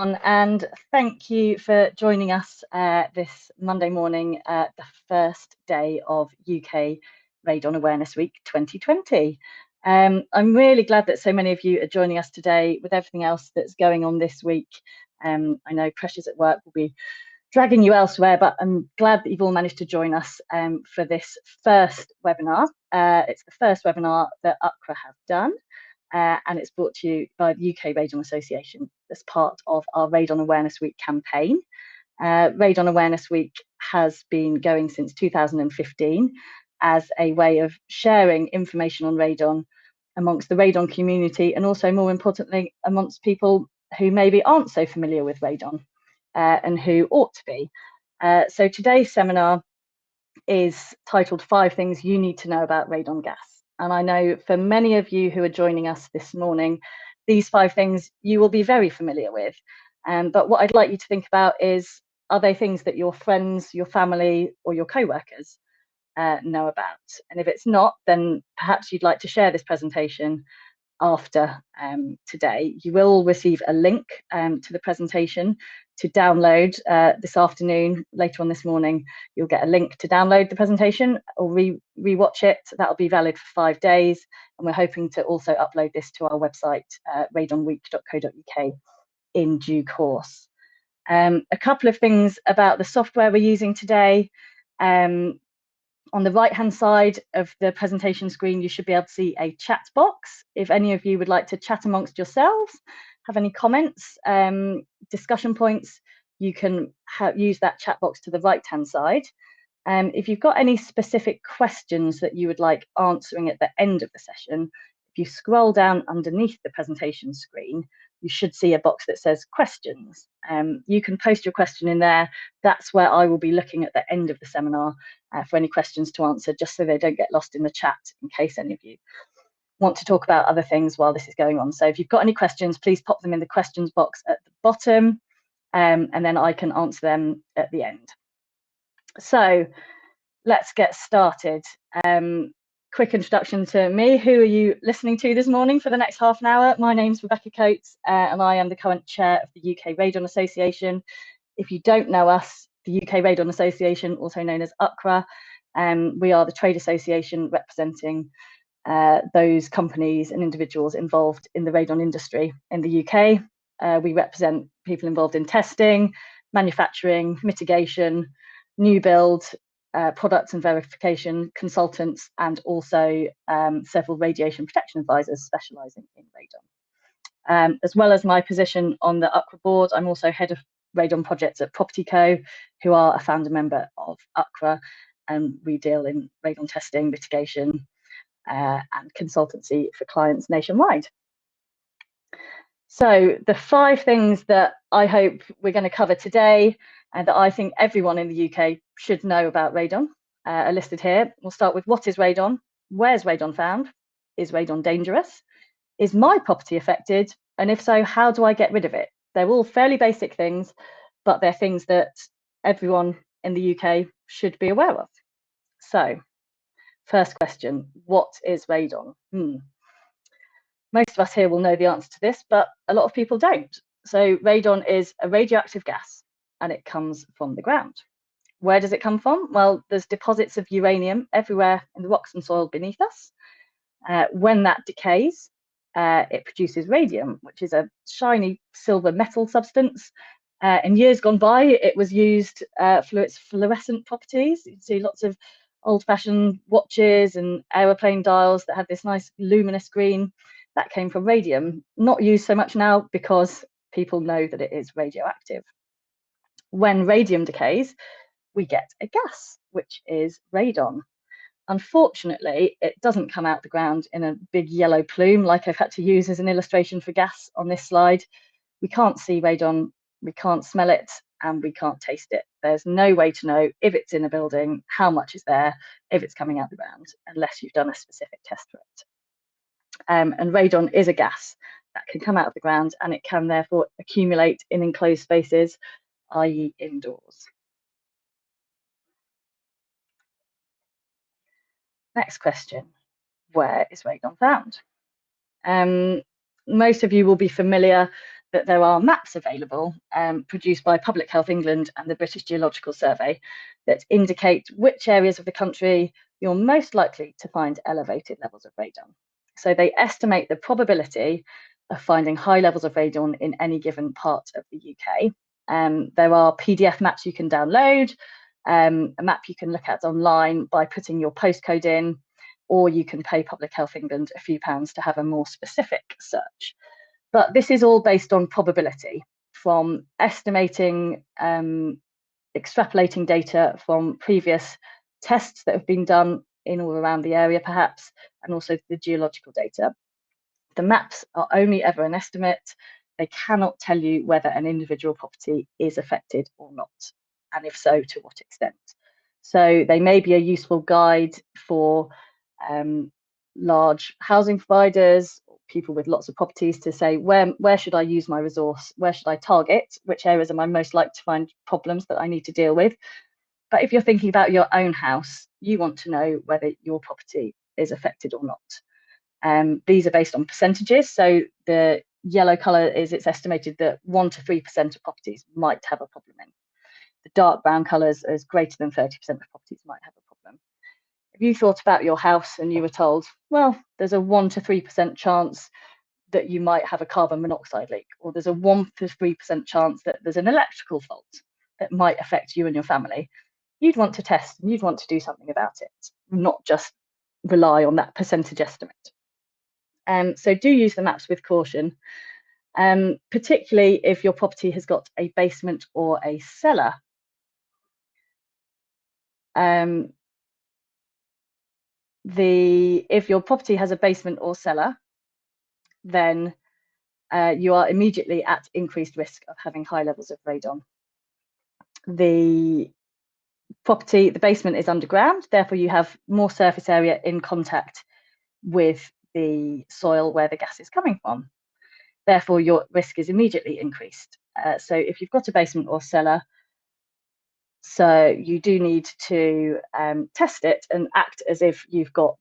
And thank you for joining us this Monday morning, the first day of UK Radon Awareness Week 2020. I'm really glad that so many of you are joining us today with everything else that's going on this week. I know pressures at work will be dragging you elsewhere, but I'm glad that you've all managed to join us for this first webinar. It's the first webinar that UKRA have done. And it's brought to you by the UK Radon Association as part of our Radon Awareness Week campaign. Radon Awareness Week has been going since 2015 as a way of sharing information on radon amongst the radon community, and also, more importantly, amongst people who maybe aren't so familiar with radon and who ought to be. So today's seminar is titled 5 Things You Need to Know About Radon Gas. And I know for many of you who are joining us this morning, these 5 things you will be very familiar with. But what I'd like you to think about is, are they things that your friends, your family, or your co-workers know about? And if it's not, then perhaps you'd like to share this presentation after today. You will receive a link to the presentation to download this afternoon. Later on this morning, you'll get a link to download the presentation or re-watch it. That'll be valid for 5 days. And we're hoping to also upload this to our website, radonweek.co.uk, in due course. A couple of things about the software we're using today. On the right-hand side of the presentation screen, you should be able to see a chat box. If any of you would like to chat amongst yourselves, have any comments, discussion points, you can use that chat box to the right-hand side. If you've got any specific questions that you would like answering at the end of the session, if you scroll down underneath the presentation screen, you should see a box that says questions. You can post your question in there. That's where I will be looking at the end of the seminar for any questions to answer, just so they don't get lost in the chat, in case any of you want to talk about other things while this is going on. So if you've got any questions, please pop them in the questions box at the bottom, and then I can answer them at the end. So let's get started. Quick introduction to me. Who are you listening to this morning for the next half an hour? My name's Rebecca Coates, and I am the current chair of the UK Radon Association. If you don't know us, the UK Radon Association, also known as UKRA, we are the trade association representing those companies and individuals involved in the radon industry in the UK. We represent people involved in testing, manufacturing, mitigation, new build, products and verification consultants, and also several radiation protection advisors specialising in radon. As well as my position on the UKRA board, I'm also head of radon projects at Property Co, who are a founder member of UKRA, and we deal in radon testing, mitigation, and consultancy for clients nationwide. So the 5 things that I hope we're going to cover today, and that I think everyone in the UK should know about radon, are listed here. We'll start with: what is radon? Where's radon found? Is radon dangerous? Is my property affected? And if so, how do I get rid of it? They're all fairly basic things, but they're things that everyone in the UK should be aware of. So, first question: what is radon? Most of us here will know the answer to this, but a lot of people don't. So radon is a radioactive gas, and it comes from the ground. Where does it come from? Well, there's deposits of uranium everywhere in the rocks and soil beneath us. When that decays, it produces radium, which is a shiny silver metal substance. In years gone by, it was used for its fluorescent properties. You see lots of old-fashioned watches and aeroplane dials that had this nice luminous green. That came from radium, not used so much now because people know that it is radioactive. When radium decays, we get a gas, which is radon. Unfortunately, it doesn't come out the ground in a big yellow plume like I've had to use as an illustration for gas on this slide. We can't see radon, we can't smell it, and we can't taste it. There's no way to know if it's in a building, how much is there, if it's coming out the ground, unless you've done a specific test for it. And radon is a gas that can come out of the ground, and it can therefore accumulate in enclosed spaces, i.e. indoors. Next question: where is radon found? Most of you will be familiar that there are maps available produced by Public Health England and the British Geological Survey that indicate which areas of the country you're most likely to find elevated levels of radon. So they estimate the probability of finding high levels of radon in any given part of the UK. There are PDF maps you can download, a map you can look at online by putting your postcode in, or you can pay Public Health England a few pounds to have a more specific search. But this is all based on probability, from estimating, extrapolating data from previous tests that have been done in or around the area, perhaps, and also the geological data. The maps are only ever an estimate. They cannot tell you whether an individual property is affected or not, and if so, to what extent. So they may be a useful guide for large housing providers, people with lots of properties, to say, where should I use my resource? Where should I target? Which areas am I most likely to find problems that I need to deal with? But if you're thinking about your own house, you want to know whether your property is affected or not. These are based on percentages. So the yellow colour is, it's estimated that 1 to 3% of properties might have a problem in. The dark brown colours is greater than 30% of properties might have a problem. If you thought about your house and you were told, well, there's a 1 to 3% chance that you might have a carbon monoxide leak, or there's a 1 to 3% chance that there's an electrical fault that might affect you and your family, you'd want to test and you'd want to do something about it, not just rely on that percentage estimate. So do use the maps with caution, particularly if your property has got a basement or a cellar. If your property has a basement or cellar, then you are immediately at increased risk of having high levels of radon. The basement is underground, therefore you have more surface area in contact with the soil where the gas is coming from. Therefore, your risk is immediately increased. So if you've got a basement or cellar, so you do need to test it and act as if you've got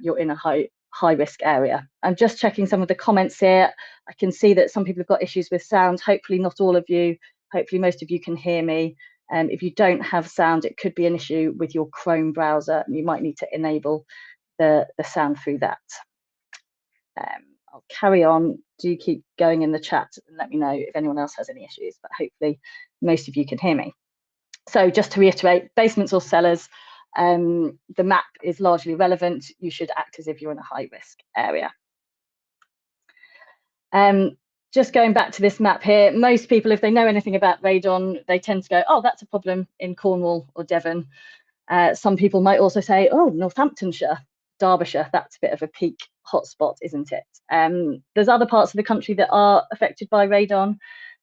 you're in a high risk area. I'm just checking some of the comments here. I can see that some people have got issues with sound. Hopefully not all of you. Hopefully most of you can hear me. If you don't have sound, it could be an issue with your Chrome browser. You might need to enable the sound through that. I'll carry on. Do keep going in the chat and let me know if anyone else has any issues, but hopefully most of you can hear me. So just to reiterate, basements or cellars, the map is largely relevant. You should act as if you're in a high risk area. Just going back to this map here, most people, if they know anything about radon, they tend to go, oh, that's a problem in Cornwall or Devon. Some people might also say, oh, Northamptonshire, Derbyshire, that's a bit of a peak hotspot, isn't it? There's other parts of the country that are affected by radon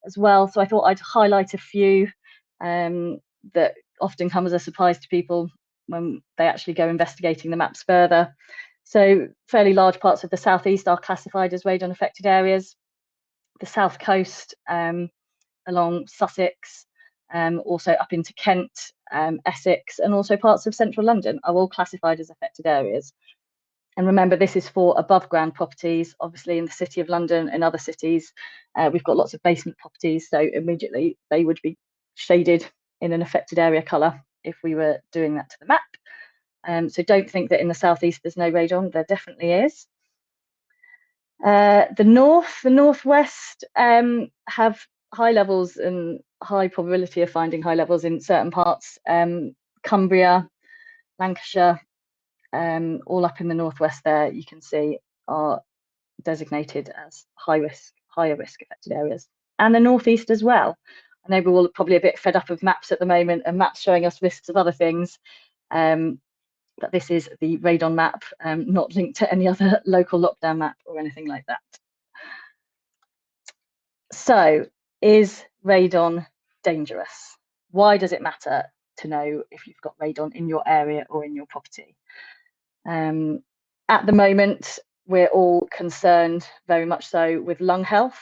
as well. So I thought I'd highlight a few that often come as a surprise to people when they actually go investigating the maps further. So fairly large parts of the southeast are classified as radon affected areas. The south coast along Sussex, also up into Kent, Essex, and also parts of central London are all classified as affected areas. And remember, this is for above ground properties. Obviously in the City of London and other cities, we've got lots of basement properties, so immediately they would be shaded in an affected area colour if we were doing that to the map. So don't think that in the southeast there's no radon, there definitely is. The northwest have high levels and high probability of finding high levels in certain parts. Cumbria, Lancashire, all up in the northwest there, you can see are designated as higher risk affected areas. And the northeast as well. I know we're all probably a bit fed up of maps at the moment and maps showing us risks of other things. But this is the radon map, not linked to any other local lockdown map or anything like that. So, is radon dangerous? Why does it matter to know if you've got radon in your area or in your property? At the moment, we're all concerned very much so with lung health.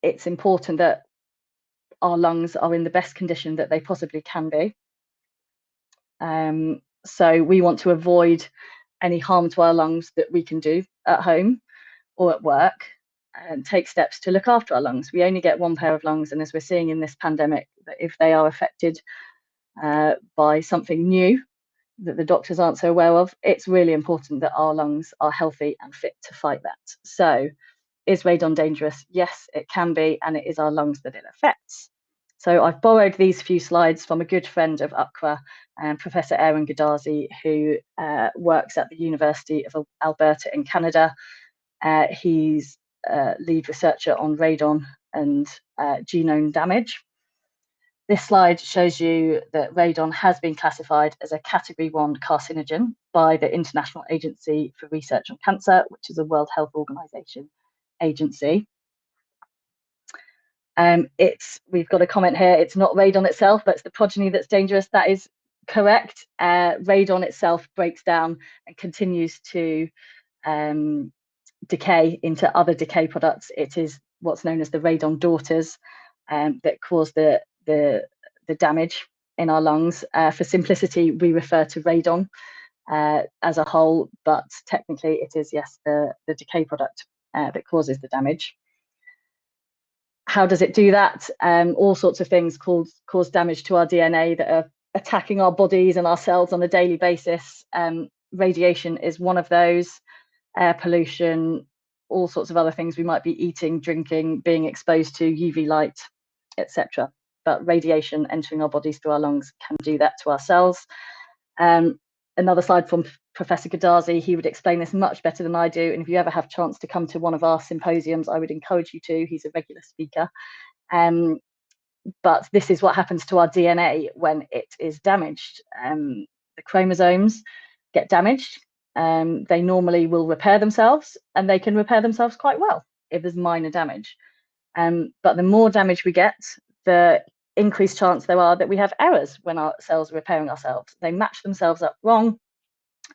It's important that our lungs are in the best condition that they possibly can be. So we want to avoid any harm to our lungs that we can do at home or at work. take steps to look after our lungs. We only get one pair of lungs, and as we're seeing in this pandemic, that if they are affected by something new that the doctors aren't so aware of, it's really important that our lungs are healthy and fit to fight that. So, is radon dangerous? Yes, it can be, and it is our lungs that it affects. So I've borrowed these few slides from a good friend of UKRA, Professor Aaron Gaddazi, who works at the University of Alberta in Canada. He's lead researcher on radon and genome damage. This slide shows you that radon has been classified as a Category 1 carcinogen by the International Agency for Research on Cancer, which is a World Health Organization agency. We've got a comment here, it's not radon itself, but it's the progeny that's dangerous. That is correct. Radon itself breaks down and continues to decay into other decay products. It is what's known as the radon daughters that cause the damage in our lungs. For simplicity, we refer to radon as a whole, but technically it is, yes, the decay product that causes the damage. How does it do that? All sorts of things cause damage to our DNA that are attacking our bodies and our cells on a daily basis. Radiation is one of those. Air pollution, all sorts of other things we might be eating, drinking, being exposed to UV light, etc. But radiation entering our bodies through our lungs can do that to our cells. Another slide from Professor Gaddazi, he would explain this much better than I do. And if you ever have a chance to come to one of our symposiums, I would encourage you to. He's a regular speaker. But this is what happens to our DNA when it is damaged. The chromosomes get damaged. They normally will repair themselves, and they can repair themselves quite well if there's minor damage. But the more damage we get, the increased chance there are that we have errors when our cells are repairing ourselves. They match themselves up wrong,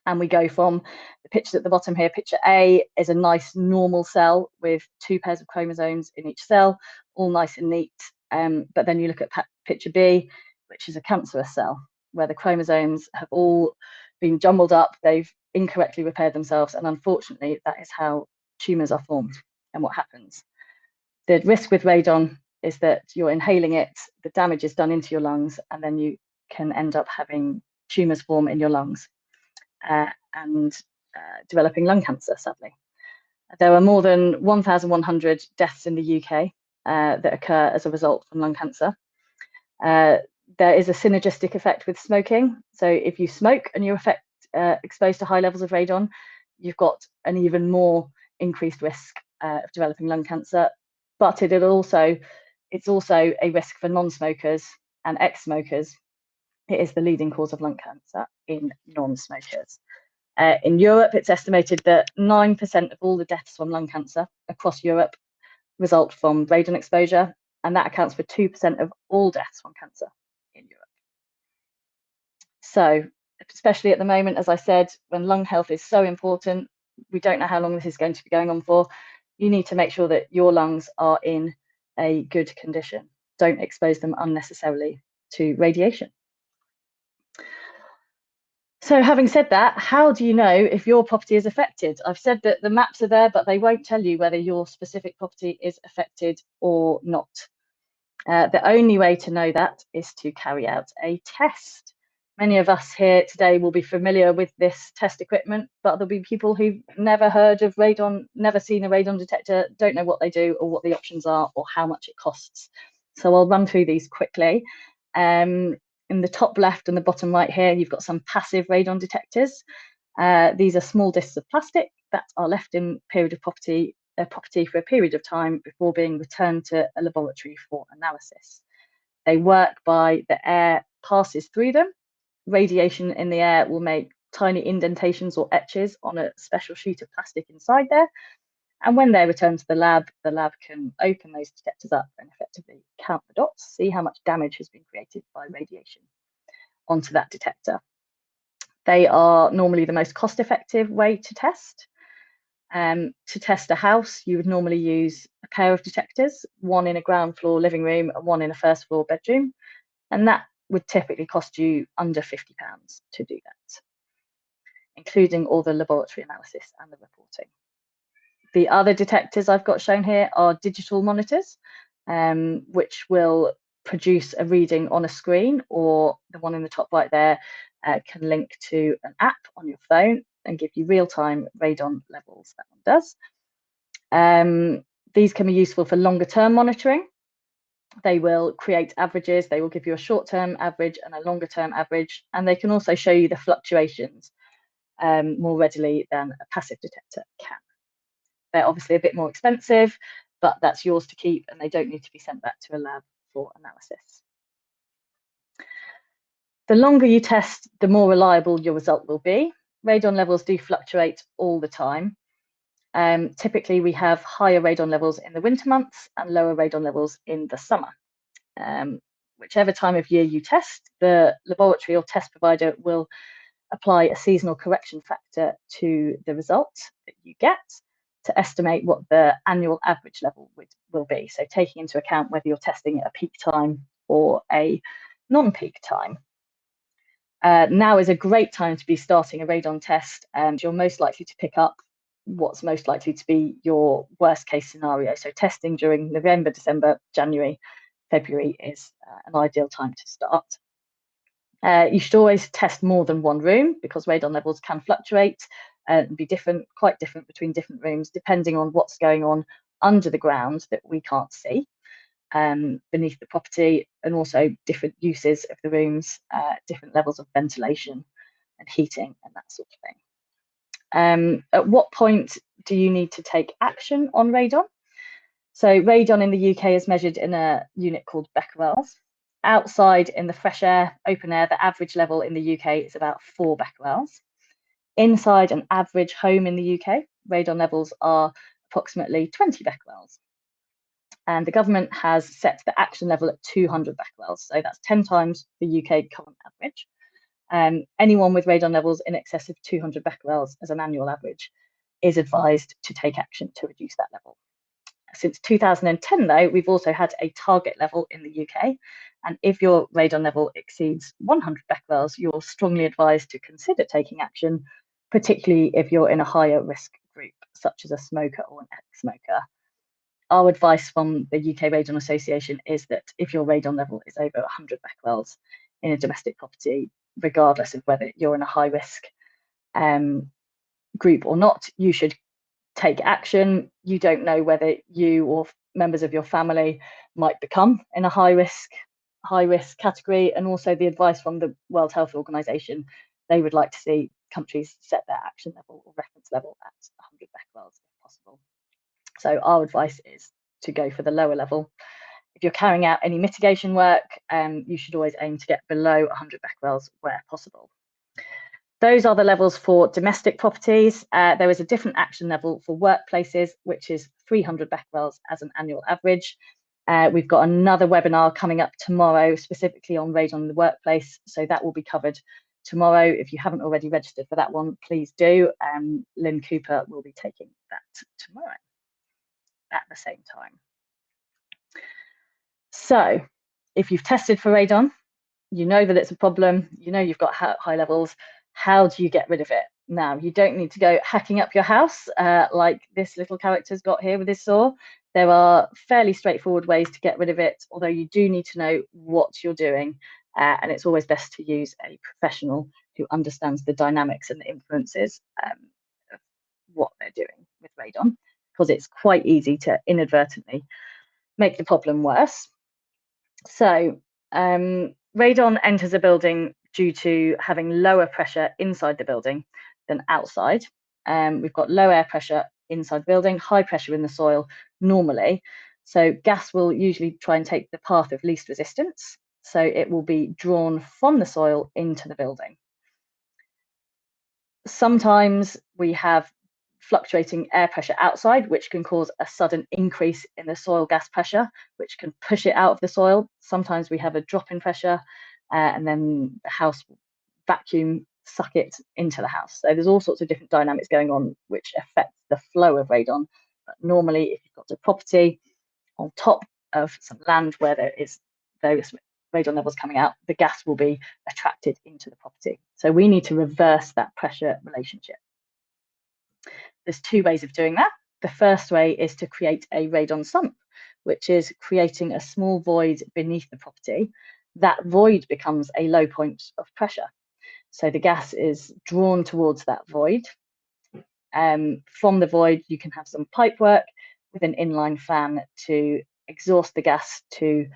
and we go from the picture at the bottom here. Picture A is a nice normal cell with 2 pairs of chromosomes in each cell, all nice and neat. But then you look at picture B, which is a cancerous cell, where the chromosomes have all been jumbled up, they've incorrectly repaired themselves, and unfortunately that is how tumours are formed and what happens. The risk with radon is that you're inhaling it, the damage is done into your lungs, and then you can end up having tumours form in your lungs and developing lung cancer, sadly. There are more than 1,100 deaths in the UK that occur as a result from lung cancer. There is a synergistic effect with smoking. So if you smoke and you're exposed to high levels of radon, you've got an even more increased risk of developing lung cancer. But it's also a risk for non-smokers and ex-smokers. It is the leading cause of lung cancer in non-smokers. In Europe, it's estimated that 9% of all the deaths from lung cancer across Europe result from radon exposure, and that accounts for 2% of all deaths from cancer in Europe. So, especially at the moment, as I said, when lung health is so important, we don't know how long this is going to be going on for. You need to make sure that your lungs are in a good condition. Don't expose them unnecessarily to radiation. So having said that, how do you know if your property is affected? I've said that the maps are there, but they won't tell you whether your specific property is affected or not. The only way to know that is to carry out a test. Many of us here today will be familiar with this test equipment, but there'll be people who've never heard of radon, never seen a radon detector, don't know what they do or what the options are or how much it costs. So I'll run through these quickly. In the top left and the bottom right here, you've got some passive radon detectors. These are small discs of plastic that are left in property for a period of time before being returned to a laboratory for analysis. They work by the air passes through them. Radiation in the air will make tiny indentations or etches on a special sheet of plastic inside there. And when they're returned to the lab can open those detectors up and effectively count the dots, see how much damage has been created by radiation onto that detector. They are normally the most cost-effective way to test. To test a house, you would normally use a pair of detectors, one in a ground floor living room and one in a first floor bedroom. And that would typically cost you under £50 to do that, including all the laboratory analysis and the reporting. The other detectors I've got shown here are digital monitors, which will produce a reading on a screen, or the one in the top right there can link to an app on your phone and give you real-time radon levels. That one does. These can be useful for longer term monitoring. They will create averages. They will give you a short-term average and a longer-term average, and they can also show you the fluctuations more readily than a passive detector can. They're obviously a bit more expensive, but that's yours to keep, and they don't need to be sent back to a lab for analysis. The longer you test, the more reliable your result will be. Radon levels do fluctuate all the time. Typically, we have higher radon levels in the winter months and lower radon levels in the summer. Whichever time of year you test, the laboratory or test provider will apply a seasonal correction factor to the result that you get to estimate what the annual average level will be. So taking into account whether you're testing at a peak time or a non-peak time. Now is a great time to be starting a radon test, and you're most likely to pick up what's most likely to be your worst case scenario. So testing during November, December, January, February is an ideal time to start. You should always test more than one room, because radon levels can fluctuate and be quite different between different rooms, depending on what's going on under the ground that we can't see beneath the property, and also different uses of the rooms, different levels of ventilation and heating and that sort of thing. At what point do you need to take action on radon? So radon in the UK is measured in a unit called becquerels. Outside in the fresh air, open air, the average level in the UK is about 4 becquerels. Inside an average home in the UK, radon levels are approximately 20 becquerels. And the government has set the action level at 200 becquerels, so that's 10 times the UK current average. Anyone with radon levels in excess of 200 becquerels as an annual average is advised to take action to reduce that level. Since 2010, though, we've also had a target level in the UK, and if your radon level exceeds 100 becquerels, you're strongly advised to consider taking action, particularly if you're in a higher risk group, such as a smoker or an ex-smoker. Our advice from the UK Radon Association is that if your radon level is over 100 becquerels in a domestic property, regardless of whether you're in a high risk group or not, you should take action. You don't know whether you or members of your family might become in a high risk category. And also the advice from the World Health Organization, they would like to see countries set their action level or reference level at 100 becquerels if possible. So our advice is to go for the lower level. If you're carrying out any mitigation work, you should always aim to get below 100 becquerels where possible. Those are the levels for domestic properties. There is a different action level for workplaces, which is 300 becquerels as an annual average. We've got another webinar coming up tomorrow, specifically on radon in the workplace, so that will be covered tomorrow. If you haven't already registered for that one, please do. Lynn Cooper will be taking that tomorrow at the same time. So if you've tested for radon, you know that it's a problem, you know you've got high levels. How do you get rid of it? Now, you don't need to go hacking up your house like this little character's got here with his saw. There are fairly straightforward ways to get rid of it, although you do need to know what you're doing, and it's always best to use a professional who understands the dynamics and the influences of what they're doing with radon, because it's quite easy to inadvertently make the problem worse. So radon enters a building due to having lower pressure inside the building than outside. We've got low air pressure inside the building, high pressure in the soil normally. So gas will usually try and take the path of least resistance. So it will be drawn from the soil into the building. Sometimes we have fluctuating air pressure outside, which can cause a sudden increase in the soil gas pressure, which can push it out of the soil. Sometimes we have a drop in pressure and then the house will vacuum suck it into the house. So there's all sorts of different dynamics going on which affect the flow of radon. But normally, if you've got a property on top of some land where there is those radon levels coming out, the gas will be attracted into the property. So we need to reverse that pressure relationship. There's two ways of doing that. The first way is to create a radon sump, which is creating a small void beneath the property. That void becomes a low point of pressure. So the gas is drawn towards that void. From the void, you can have some pipework with an inline fan to exhaust the gas to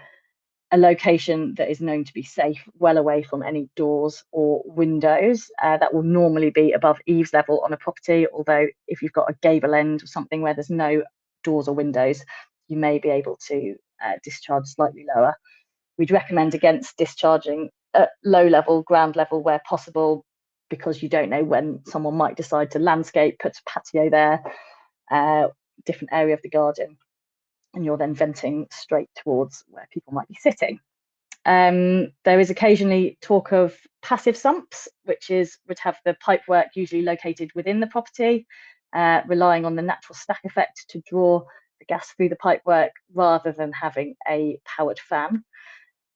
a location that is known to be safe, well away from any doors or windows. That will normally be above eaves level on a property, although if you've got a gable end or something where there's no doors or windows, you may be able to discharge slightly lower. We'd recommend against discharging at low level, ground level where possible, because you don't know when someone might decide to landscape, put a patio there, different area of the garden, and you're then venting straight towards where people might be sitting. There is occasionally talk of passive sumps, which would have the pipework usually located within the property, relying on the natural stack effect to draw the gas through the pipework rather than having a powered fan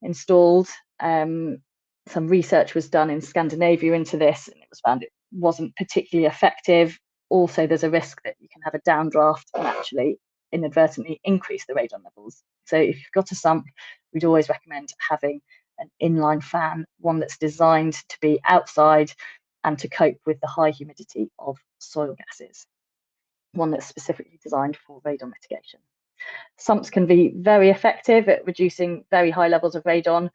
installed. Some research was done in Scandinavia into this, and it was found it wasn't particularly effective. Also, there's a risk that you can have a downdraft and actually inadvertently increase the radon levels. So if you've got a sump, we'd always recommend having an inline fan, one that's designed to be outside and to cope with the high humidity of soil gases, one that's specifically designed for radon mitigation. Sumps can be very effective at reducing very high levels of radon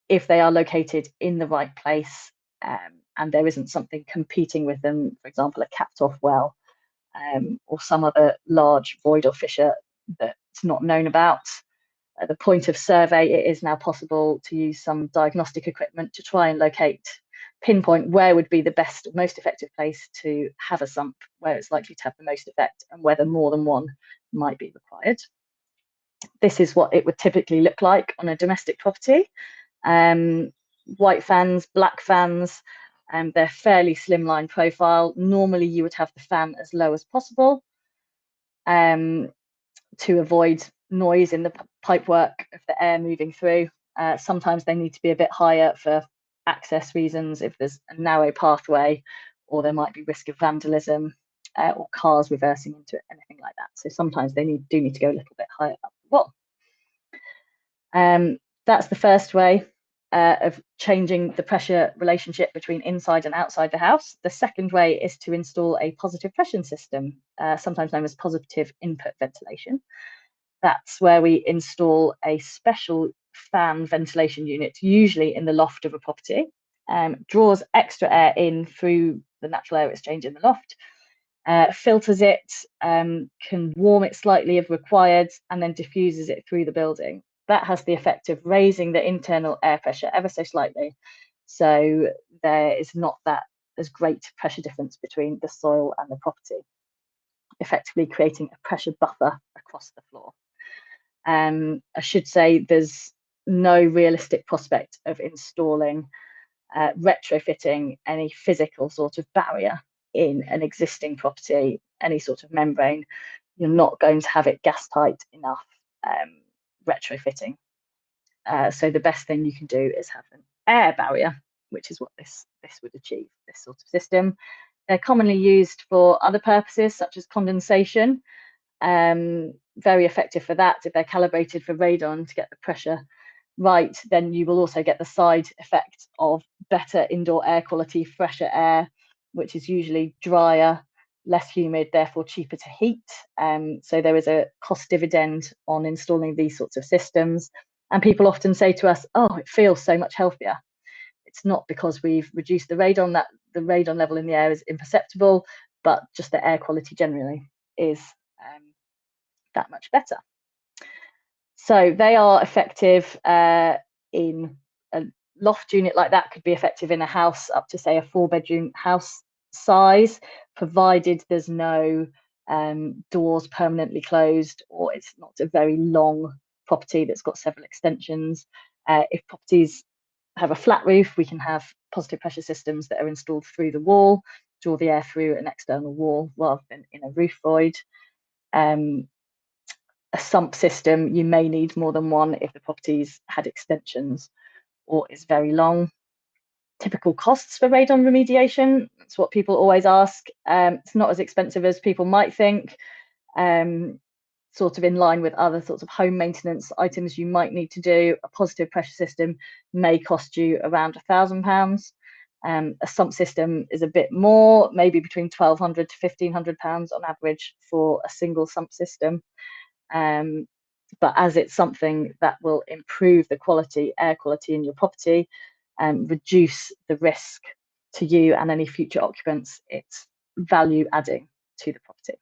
if they are located in the right place and there isn't something competing with them, for example, a capped off well or some other large void or fissure that's not known about. At the point of survey, it is now possible to use some diagnostic equipment to try and pinpoint where would be the best, most effective place to have a sump, where it's likely to have the most effect, and whether more than one might be required. This is what it would typically look like on a domestic property. White fans, black fans, they're fairly slimline profile. Normally you would have the fan as low as possible to avoid noise in the pipework of the air moving through. Sometimes they need to be a bit higher for access reasons, if there's a narrow pathway, or there might be risk of vandalism or cars reversing into it, anything like that. So sometimes they do need to go a little bit higher up the wall. That's the first way of changing the pressure relationship between inside and outside the house. The second way is to install a positive pressure system, sometimes known as positive input ventilation. That's where we install a special fan ventilation unit, usually in the loft of a property, draws extra air in through the natural air exchange in the loft, filters it, can warm it slightly if required, and then diffuses it through the building. That has the effect of raising the internal air pressure ever so slightly. So there is not that as great pressure difference between the soil and the property, effectively creating a pressure buffer across the floor. I should say there's no realistic prospect of installing, retrofitting any physical sort of barrier in an existing property, any sort of membrane. You're not going to have it gas tight enough retrofitting. So the best thing you can do is have an air barrier, which is what this would achieve, this sort of system. They're commonly used for other purposes, such as condensation. Very effective for that. If they're calibrated for radon to get the pressure right, then you will also get the side effect of better indoor air quality, fresher air, which is usually drier, less humid, therefore cheaper to heat. So there is a cost dividend on installing these sorts of systems. And people often say to us, oh, it feels so much healthier. It's not because we've reduced the radon, that the radon level in the air is imperceptible, but just the air quality generally is that much better. So they are effective in a loft unit like that, could be effective in a house up to, say, a 4-bedroom house size, provided there's no doors permanently closed, or it's not a very long property that's got several extensions. If properties have a flat roof, we can have positive pressure systems that are installed through the wall, draw the air through an external wall rather than in a roof void. A sump system, you may need more than one if the property's had extensions or is very long. typical costs for radon remediation. That's what people always ask. It's not as expensive as people might think. Sort of in line with other sorts of home maintenance items you might need to do. A positive pressure system may cost you around £1,000. A sump system is a bit more, maybe between £1,200 to £1,500 on average for a single sump system. But as it's something that will improve the quality, air quality in your property, and reduce the risk to you and any future occupants, it's value adding to the property.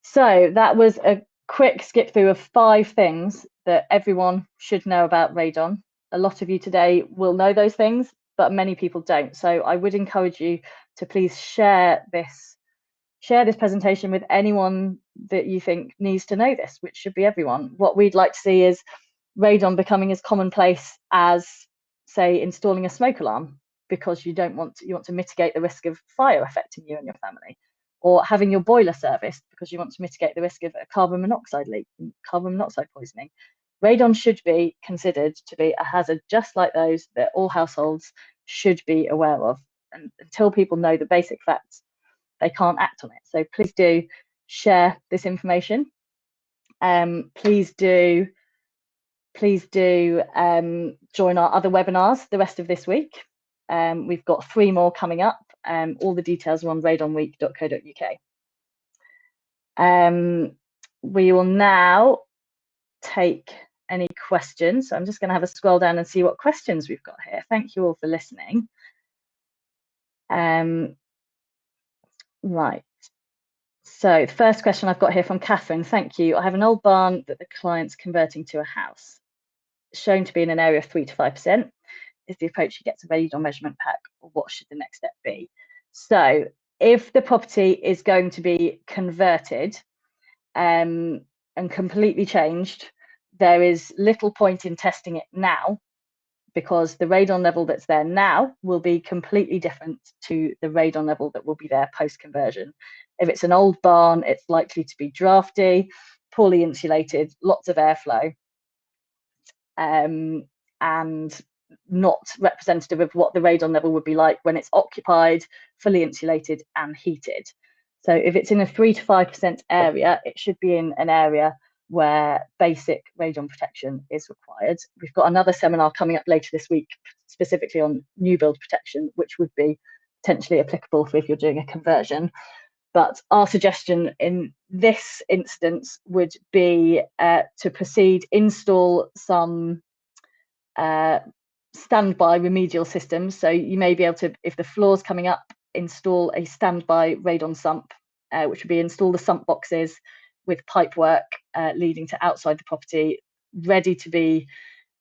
So that was a quick skip through of 5 things that everyone should know about radon. A lot of you today will know those things, but many people don't. So I would encourage you to please share this presentation with anyone that you think needs to know this, which should be everyone. What we'd like to see is radon becoming as commonplace as, say, installing a smoke alarm, because you want to mitigate the risk of fire affecting you and your family, or having your boiler serviced because you want to mitigate the risk of a carbon monoxide leak, carbon monoxide poisoning. Radon should be considered to be a hazard just like those that all households should be aware of. And until people know the basic facts, they can't act on it. So please do share this information. Please do join our other webinars the rest of this week. We've got 3 more coming up. All the details are on radonweek.co.uk. We will now take any questions. So I'm just going to have a scroll down and see what questions we've got here. Thank you all for listening. Right. So the first question I've got here from Catherine. Thank you. I have an old barn that the client's converting to a house, shown to be in an area of 3 to 5%. Is the approach he gets a radon measurement pack, or what should the next step be? So if the property is going to be converted and completely changed, there is little point in testing it now, because the radon level that's there now will be completely different to the radon level that will be there post-conversion. If it's an old barn, it's likely to be drafty, poorly insulated, lots of airflow, and not representative of what the radon level would be like when it's occupied, fully insulated and heated. So if it's in a 3 to 5% area, it should be in an area where basic radon protection is required. We've got another seminar coming up later this week, specifically on new build protection, which would be potentially applicable for if you're doing a conversion. But our suggestion in this instance would be to proceed, install some standby remedial systems. So you may be able to, if the floor's coming up, install a standby radon sump, which would be install the sump boxes with pipe work leading to outside the property, ready to be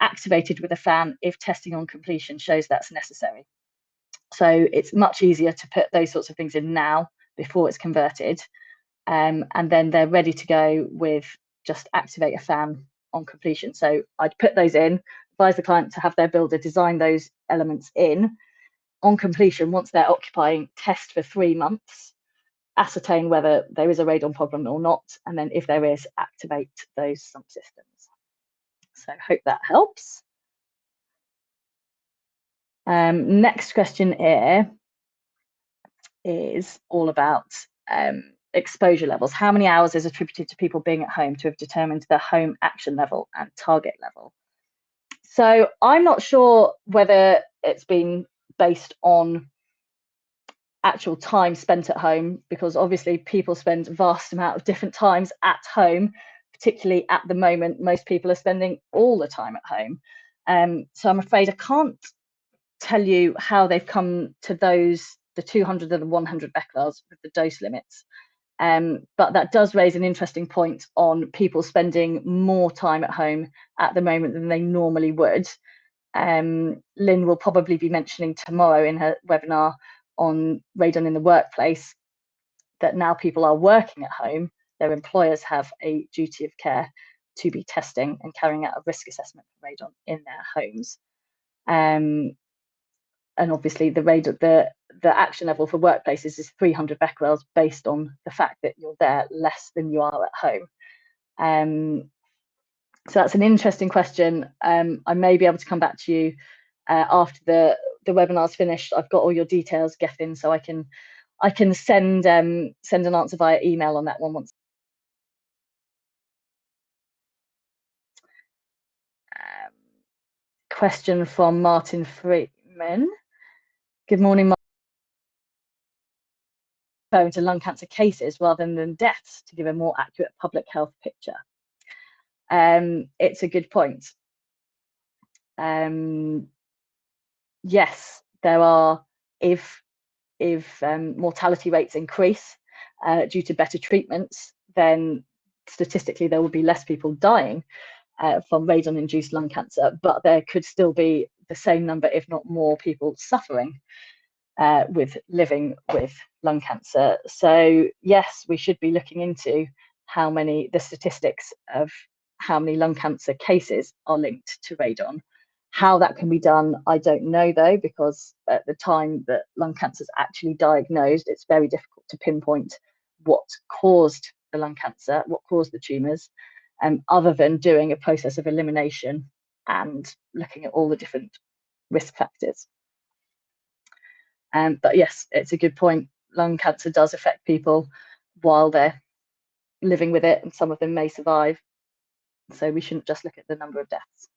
activated with a fan if testing on completion shows that's necessary. So it's much easier to put those sorts of things in now before it's converted, and then they're ready to go with just activate a fan on completion. So I'd put those in, advise the client to have their builder design those elements in. On completion, once they're occupying, test for 3 months, ascertain whether there is a radon problem or not, and then if there is, activate those sump systems. So hope that helps. Next question here is all about exposure levels. How many hours is attributed to people being at home to have determined their home action level and target level? So I'm not sure whether it's been based on actual time spent at home, because obviously people spend a vast amount of different times at home, particularly at the moment. Most people are spending all the time at home. So I'm afraid I can't tell you how they've come to those, the 200 and the 100 becquerels with the dose limits. But that does raise an interesting point on people spending more time at home at the moment than they normally would. Lynn will probably be mentioning tomorrow in her webinar on radon in the workplace that now people are working at home, their employers have a duty of care to be testing and carrying out a risk assessment for radon in their homes. And obviously the action level for workplaces is 300 becquerels based on the fact that you're there less than you are at home. So that's an interesting question. I may be able to come back to you after the webinar's finished. I've got all your details, Gethin, so I can send an answer via email on that one once. Question from Martin Freeman. Good morning, Martin. Referring to lung cancer cases rather than deaths to give a more accurate public health picture. It's a good point. Yes, there are, if mortality rates increase due to better treatments, then statistically there will be less people dying from radon-induced lung cancer, but there could still be the same number, if not more, people suffering with living with lung cancer. So yes, we should be looking into the statistics of how many lung cancer cases are linked to radon. How that can be done, I don't know though, because at the time that lung cancer is actually diagnosed, it's very difficult to pinpoint what caused the lung cancer, what caused the tumours, other than doing a process of elimination and looking at all the different risk factors. But yes, it's a good point. Lung cancer does affect people while they're living with it, and some of them may survive. So we shouldn't just look at the number of deaths.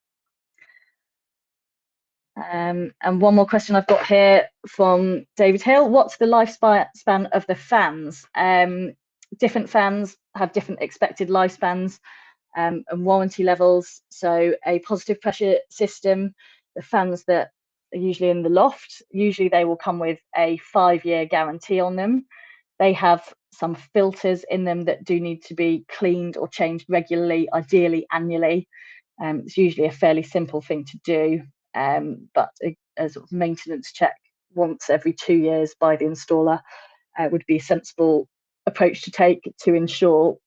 And one more question I've got here from David Hill. What's the lifespan of the fans? Different fans have different expected lifespans and warranty levels. So a positive pressure system, the fans that are usually in the loft, usually they will come with a 5-year guarantee on them. They have some filters in them that do need to be cleaned or changed regularly, ideally annually. It's usually a fairly simple thing to do, but a sort of maintenance check once every 2 years by the installer would be a sensible approach to take to ensure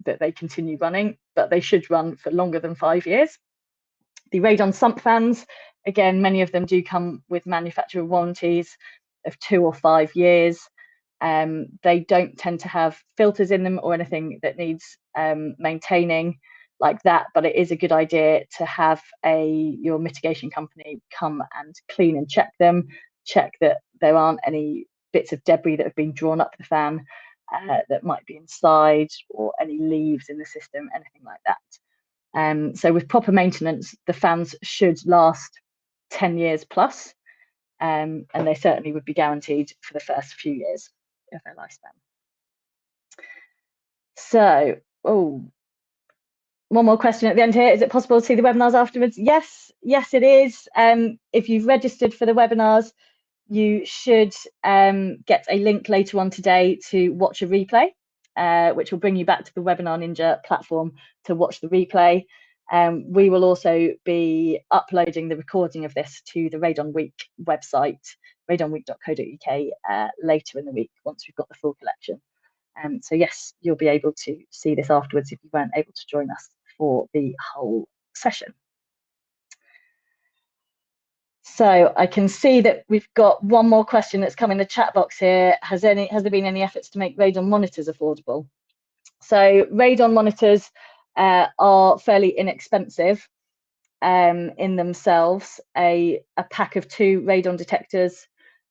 that they continue running, but they should run for longer than 5 years. The Radon Sump fans, again, many of them do come with manufacturer warranties of 2 or 5 years. They don't tend to have filters in them or anything that needs maintaining like that, but it is a good idea to have your mitigation company come and clean and check them, check that there aren't any bits of debris that have been drawn up the fan that might be inside, or any leaves in the system, anything like that. So with proper maintenance, the fans should last 10 years plus, and they certainly would be guaranteed for the first few years of their lifespan. So, one more question at the end here. Is it possible to see the webinars afterwards? Yes, it is. If you've registered for the webinars, you should get a link later on today to watch a replay, which will bring you back to the Webinar Ninja platform to watch the replay. We will also be uploading the recording of this to the Radon Week website, radonweek.co.uk, later in the week once we've got the full collection. So yes, you'll be able to see this afterwards if you weren't able to join us for the whole session. So I can see that we've got one more question that's come in the chat box here. Has there been any efforts to make radon monitors affordable? So radon monitors are fairly inexpensive in themselves. A pack of 2 radon detectors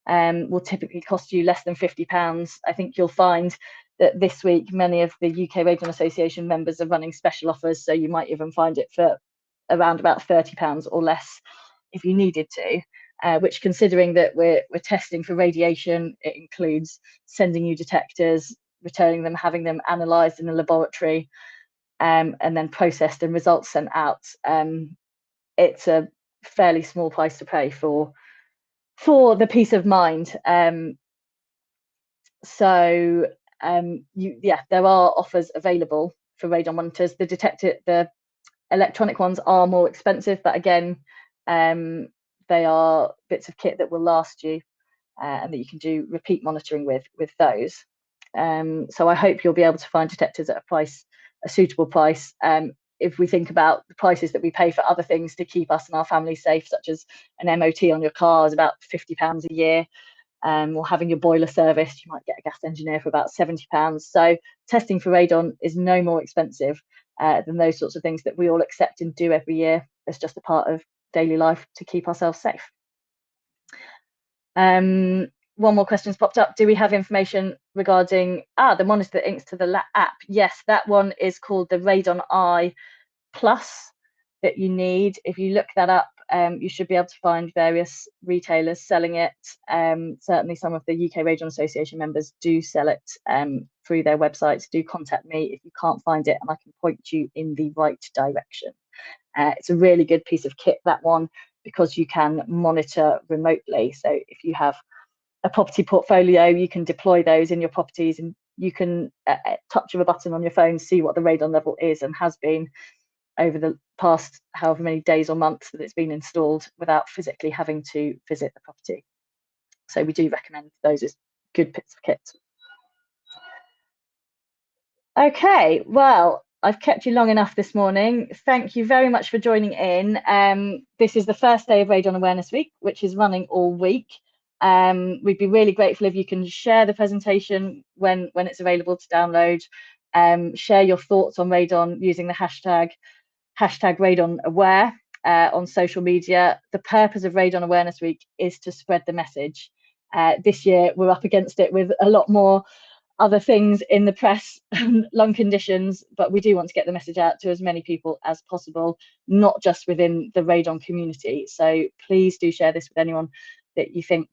will typically cost you less than £50. I think you'll find that this week many of the UK Radon Association members are running special offers, so you might even find it for around about £30 or less if you needed to, which, considering that we're testing for radiation, it includes sending you detectors, returning them, having them analysed in a laboratory, and then processed and results sent out. It's a fairly small price to pay for the peace of mind. There are offers available for radon monitors. The electronic ones are more expensive, but again, they are bits of kit that will last you and that you can do repeat monitoring with those. So I hope you'll be able to find detectors at a suitable price. If we think about the prices that we pay for other things to keep us and our families safe, such as an MOT on your car is about £50 a year, or having your boiler serviced, you might get a gas engineer for about £70. So testing for radon is no more expensive than those sorts of things that we all accept and do every year. It's just a part of daily life to keep ourselves safe. One more question's popped up. Do we have information regarding the monitor that inks to the app? Yes, that one is called the Radon Eye Plus that you need. If you look that up, you should be able to find various retailers selling it. Certainly some of the UK Radon Association members do sell it through their websites. Do contact me if you can't find it and I can point you in the right direction. It's a really good piece of kit, that one, because you can monitor remotely. So if you have a property portfolio, you can deploy those in your properties and you can touch of a button on your phone, see what the radon level is and has been over the past however many days or months that it's been installed without physically having to visit the property. So we do recommend those as good bits of kit. Okay, well, I've kept you long enough this morning. Thank you very much for joining in. This is the first day of Radon Awareness Week, which is running all week. We'd be really grateful if you can share the presentation when it's available to download. Share your thoughts on radon using the hashtag Radon Aware on social media. The purpose of Radon Awareness Week is to spread the message. This year we're up against it with a lot more other things in the press, lung conditions, but we do want to get the message out to as many people as possible, not just within the radon community. So please do share this with anyone that you think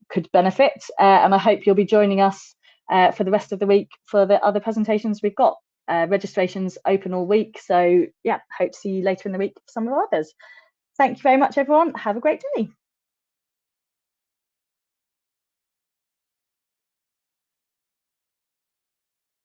could benefit. And I hope you'll be joining us for the rest of the week for the other presentations we've got. Registration's open all week. So yeah, hope to see you later in the week for some of our others. Thank you very much, everyone. Have a great day.